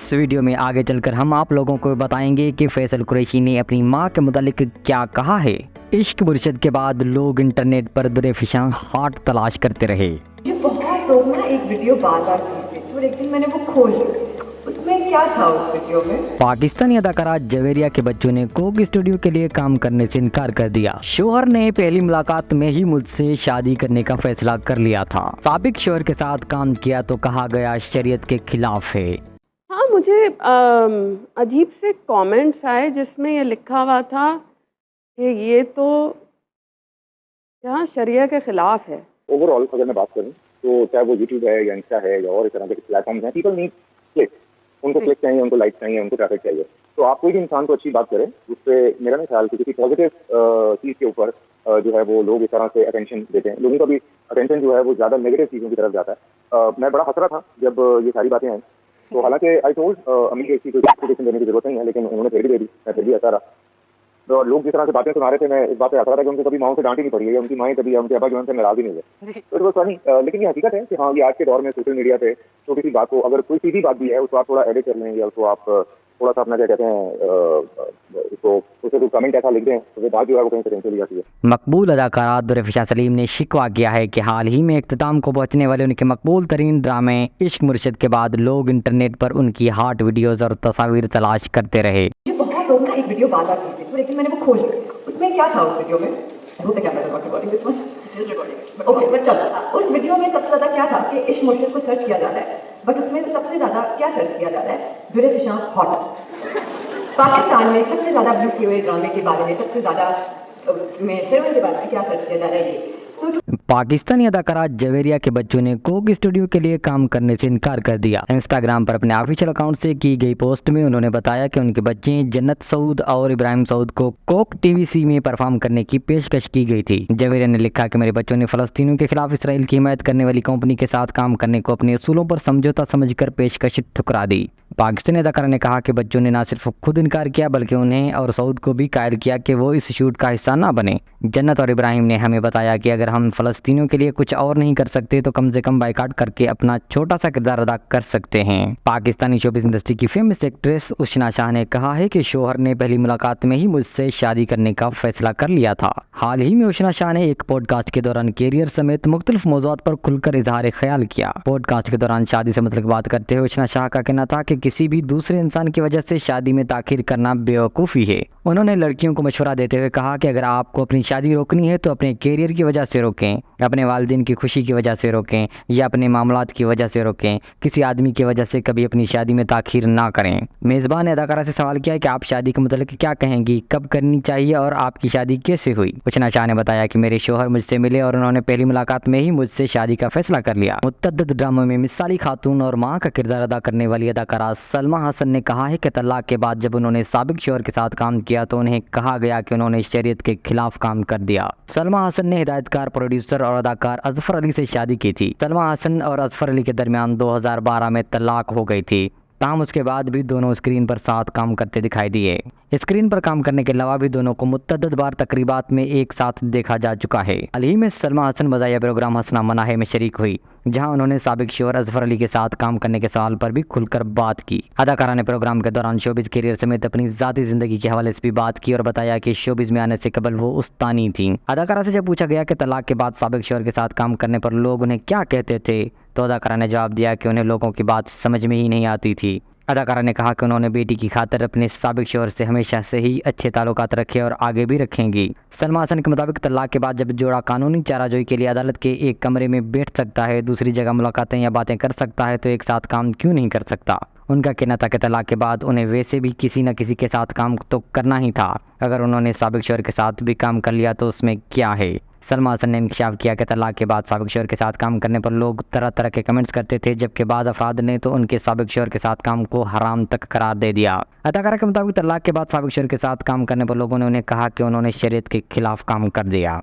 इस वीडियो में आगे चलकर हम आप लोगों को बताएंगे कि फैसल कुरैशी ने अपनी मां के मुतालिक क्या कहा है। इश्क मुर्शद के बाद लोग इंटरनेट पर दुरेफिशां हाट तलाश करते रहे। ये बहुत लोग ना एक वीडियो बार बार देखते थे और एक दिन मैंने वो खोल ली। उसमें क्या था उस वीडियो में? पाकिस्तानी अदाकारा जवेरिया के बच्चों ने कोक स्टूडियो के लिए काम करने से इनकार कर दिया। शोहर ने पहली मुलाकात में ही मुझसे शादी करने का फैसला कर लिया था। साबिक शोहर के साथ काम किया तो कहा गया शरीयत के खिलाफ है। हाँ, मुझे अजीब से कमेंट्स आए जिसमें ये लिखा हुआ था कि ये तो यहाँ शरिया के खिलाफ है। ओवरऑल अगर मैं बात करूँ तो चाहे वो यूट्यूब है या इंस्टा है या और इस तरह के प्लेटफॉर्म हैं, पीपल नीड क्लिक। उनको क्लिक चाहिए, उनको लाइक चाहिए, उनको ट्रैफिक चाहिए। तो आप कोई भी इंसान को अच्छी बात करे, उससे मेरा नहीं ख्याल कि किसी पॉजिटिव चीज़ के ऊपर जो है वो लोग इस तरह से अटेंशन देते हैं। लोगों का भी अटेंशन जो है वो ज़्यादा नेगेटिव चीज़ों की तरफ जाता है। मैं बड़ा हंस रहा था जब ये सारी बातें आई। तो हालांकि आई टोल्ड अम्मी को इसकी कोई एक्सप्लेनेशन देने की जरूरत नहीं है, लेकिन उन्होंने फिर भी दे दी। मैं फिर भी हंसा रहा। तो लोग जिस तरह से बातें सुना रहे थे, मैं इस बात पे हंस रहा था कि उनको कभी माओ से डांट ही नहीं पड़ी है, या उनकी माएँ कभी उनके अब्बा जो उनसे नाराज ही नहीं हुए। तो इट वाज फनी। लेकिन ये हकीकत है कि हाँ, ये आज के दौर में सोशल मीडिया पे छोटी सी बात को, अगर कोई सीधी बात भी है उसको आप थोड़ा एडिट कर लें या उसको आप थोड़ा सा अपना क्या कहते हैं उसको उसे कोई कमेंट ऐसा लिख दें तो वो बात जो है वो कहीं से चली जाती है। मकबूल अदाकारा दुरेफिशा सलीम ने शिकवा किया है कि हाल ही में इख्तिताम को पहुंचने वाले उनके मकबूल तरीन ड्रामे इश्क मुर्शद के बाद लोग इंटरनेट पर उनकी हॉट वीडियोस और तस्वीर तलाश करते रहे। ये बहुत लोग ना एक वीडियो बार बार देखते थे और एक दिन मैंने वो खोल ली। उसमें क्या था उस वीडियो में? ओके, बट चलो, उस वीडियो में सबसे ज्यादा क्या था कि इश्क मुर्शद को सर्च किया जाता है, बट उसमें सबसे ज्यादा क्या सर्च किया जाता है? दुरेफिशां हॉट। पाकिस्तान में सबसे ज्यादा व्यू किए हुए ड्रामे के बारे में, सबसे ज्यादा में फिल्म के बारे में क्या सर्च किया जा रहा है? ये पाकिस्तानी अदाकारा जवेरिया के बच्चों ने कोक स्टूडियो के लिए काम करने से इनकार कर दिया। इंस्टाग्राम पर अपने ऑफिशियल अकाउंट से की गई पोस्ट में उन्होंने बताया कि उनके बच्चे जन्नत सऊद और इब्राहिम सऊद को कोक टीवीसी में परफॉर्म करने की पेशकश की गई थी। जवेरिया ने लिखा कि मेरे बच्चों ने फलस्तीनियों के खिलाफ इसराइल की हिमायत करने वाली कंपनी के साथ काम करने को अपने असूलों पर समझौता समझकर पेशकश ठुकरा दी। पाकिस्तानी अदाकारा ने कहा कि बच्चों ने न सिर्फ खुद इनकार किया बल्कि उन्हें और सऊद को भी कायल किया कि वो इस शूट का हिस्सा ना बने। जन्नत और इब्राहिम ने हमें बताया कि अगर हम फलस्तीनियों के लिए कुछ और नहीं कर सकते तो कम से कम बाइकाट करके अपना छोटा सा किरदार अदा कर सकते हैं। पाकिस्तानी शोबिज़ इंडस्ट्री की फेमस एक्ट्रेस उशना शाह ने कहा है कि शोहर ने पहली मुलाकात में ही मुझसे शादी करने का फैसला कर लिया था। हाल ही में उशना शाह ने एक पॉडकास्ट के दौरान कैरियर समेत मुख्तलिफ मौज़ूआत पर खुलकर इजहार ख्याल किया। पॉडकास्ट के दौरान शादी से मतलब बात करते हुए उशना शाह का कहना था कि किसी भी दूसरे इंसान की वजह से शादी में ताखीर करना बेवकूफ़ी है। उन्होंने लड़कियों को मशवरा देते हुए कहा कि अगर आपको अपनी शादी रोकनी है तो अपने कैरियर की वजह से रोकें, अपने वालिदैन की खुशी की वजह से रोकें या अपने मामलात की वजह से रोकें। किसी आदमी की वजह से कभी अपनी शादी में ताखीर ना करें। मेज़बान ने अदाकारा से सवाल किया कि आप शादी के मतलब क्या कहेंगी, कब करनी चाहिए और आपकी शादी कैसे हुई। उशना शाह ने बताया कि मेरे शोहर मुझसे मिले और उन्होंने पहली मुलाकात में ही मुझसे शादी का फैसला कर लिया। मुतअद्दिद ड्रामों में मिसाली खातून और माँ का किरदार अदा करने वाली अदाकारा सलमा हसन ने कहा है कि तलाक के बाद जब उन्होंने साबिक शोहर के साथ काम किया तो उन्हें कहा गया कि उन्होंने शरीयत के खिलाफ काम कर दिया। सलमा हसन ने हिदायतकार, प्रोड्यूसर और अदाकार अजफर अली से शादी की थी। सलमा हसन और अजफर अली के दरमियान 2012 में तलाक हो गई थी। ताहम उसके बाद भी दोनों स्क्रीन पर साथ काम करते दिखाई दिए। स्क्रीन पर काम करने के अलावा भी दोनों को मुतअद्दिद बार तकरीबात में एक साथ देखा जा चुका है। हाल ही में सलमा हसन मज़ाहिया प्रोग्राम हसना मना है में शरीक हुई, जहां उन्होंने साबिक शोहर अजफर अली के साथ काम करने के सवाल पर भी खुलकर बात की। अदाकारा ने प्रोग्राम के दौरान शोबिज़ कैरियर समेत अपनी ज़ाती ज़िंदगी के हवाले से भी बात की और बताया कि शोबिज़ में आने से कबल वो उस्तानी थी। अदाकारा से जब पूछा गया कि तलाक के बाद साबिक शोहर के साथ काम करने पर लोग उन्हें क्या कहते थे तो अदाकारा ने जवाब दिया कि उन्हें लोगों की बात समझ में ही नहीं आती थी। अदाकारा ने कहा कि उन्होंने बेटी की खातिर अपने साबिक शोहर से हमेशा से ही अच्छे ताल्लुकात रखे और आगे भी रखेंगी। सलमा हसन के मुताबिक तलाक के बाद जब जोड़ा कानूनी चाराजोई के लिए अदालत के एक कमरे में बैठ सकता है, दूसरी जगह मुलाकातें या बातें कर सकता है, तो एक साथ काम क्यों नहीं कर सकता। उनका कहना था कि तलाक के बाद उन्हें वैसे भी किसी न किसी के साथ काम तो करना ही था। अगर उन्होंने साबिक शोहर के साथ भी काम कर लिया तो उसमें क्या है। सलमा हसन ने इंकशाफ किया कि तलाक के बाद साबिक शोहर के साथ काम करने पर लोग तरह तरह के कमेंट्स करते थे, जबकि बाद अफराद ने तो उनके साबिक शोहर के साथ काम को हराम तक करार दे दिया। अदाकारा के मुताबिक तलाक के बाद साबिक शोहर के साथ काम करने पर लोगों ने उन्हें कहा कि उन्होंने शरीयत के खिलाफ काम कर दिया।